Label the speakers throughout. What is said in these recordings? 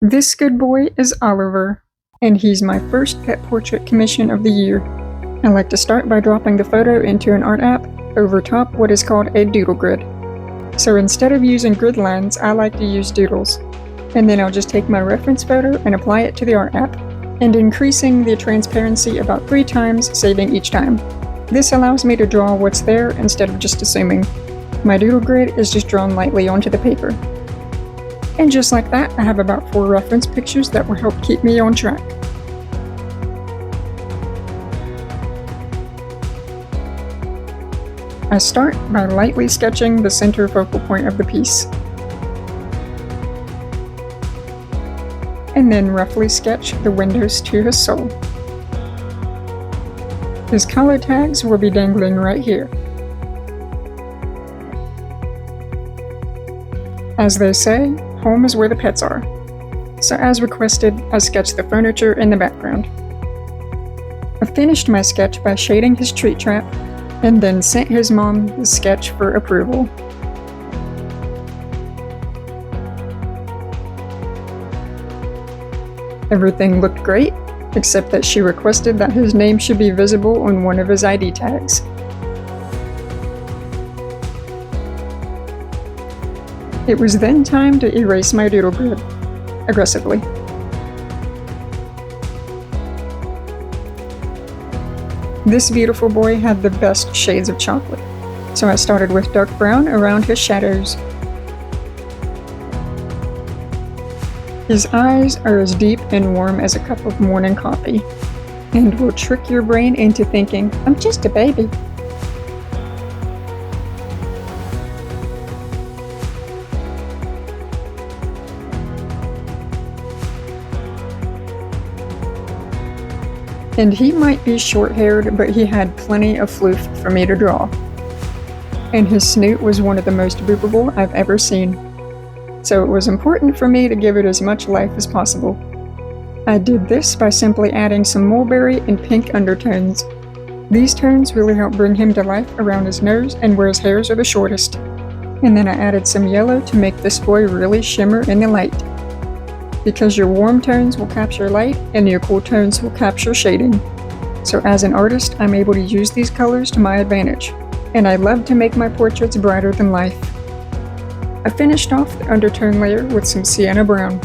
Speaker 1: This good boy is Oliver, and he's my first pet portrait commission of the year. I like to start by dropping the photo into an art app over top what is called a doodle grid. So instead of using grid lines, I like to use doodles. And then I'll just take my reference photo and apply it to the art app, and increasing the transparency about 3 times, saving each time. This allows me to draw what's there instead of just assuming. My doodle grid is just drawn lightly onto the paper. And just like that, I have about 4 reference pictures that will help keep me on track. I start by lightly sketching the center focal point of the piece, and then roughly sketch the windows to his soul. His color tags will be dangling right here. As they say, home is where the pets are. So as requested, I sketched the furniture in the background. I finished my sketch by shading his treat trap, and then sent his mom the sketch for approval. Everything looked great, except that she requested that his name should be visible on one of his ID tags. It was then time to erase my doodle grid, aggressively. This beautiful boy had the best shades of chocolate, so I started with dark brown around his shadows. His eyes are as deep and warm as a cup of morning coffee, and will trick your brain into thinking, I'm just a baby. And he might be short-haired, but he had plenty of floof for me to draw. And his snoot was one of the most boopable I've ever seen. So it was important for me to give it as much life as possible. I did this by simply adding some mulberry and pink undertones. These tones really help bring him to life around his nose and where his hairs are the shortest. And then I added some yellow to make this boy really shimmer in the light. Because your warm tones will capture light and your cool tones will capture shading. So as an artist, I'm able to use these colors to my advantage, and I love to make my portraits brighter than life. I finished off the undertone layer with some sienna brown.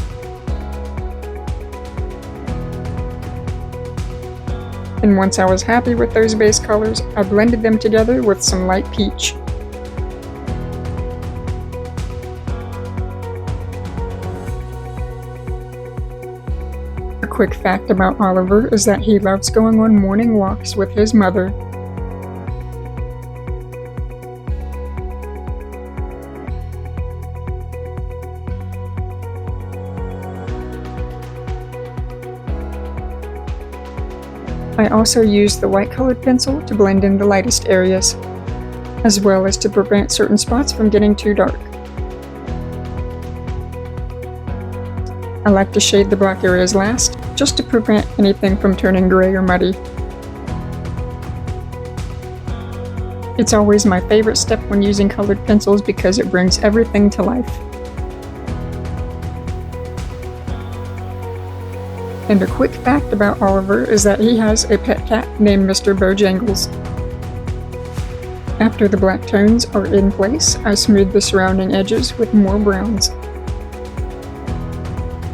Speaker 1: And once I was happy with those base colors, I blended them together with some light peach. A quick fact about Oliver is that he loves going on morning walks with his mother. I also used the white colored pencil to blend in the lightest areas, as well as to prevent certain spots from getting too dark. I like to shade the black areas last, just to prevent anything from turning gray or muddy. It's always my favorite step when using colored pencils because it brings everything to life. And a quick fact about Oliver is that he has a pet cat named Mr. Bojangles. After the black tones are in place, I smooth the surrounding edges with more browns.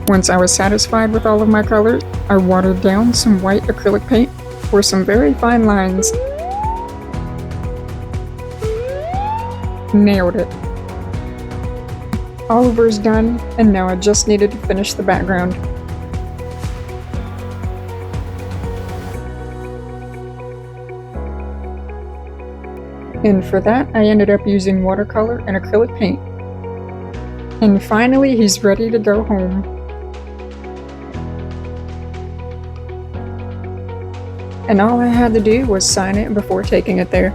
Speaker 1: Once I was satisfied with all of my colors, I watered down some white acrylic paint for some very fine lines. Nailed it. Oliver's done, and now I just needed to finish the background. And for that, I ended up using watercolor and acrylic paint. And finally, he's ready to go home. And all I had to do was sign it before taking it there.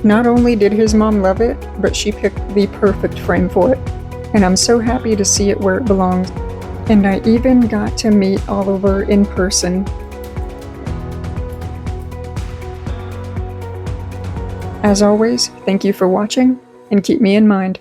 Speaker 1: Not only did his mom love it, but she picked the perfect frame for it. And I'm so happy to see it where it belongs. And I even got to meet Oliver in person. As always, thank you for watching, and keep me in mind.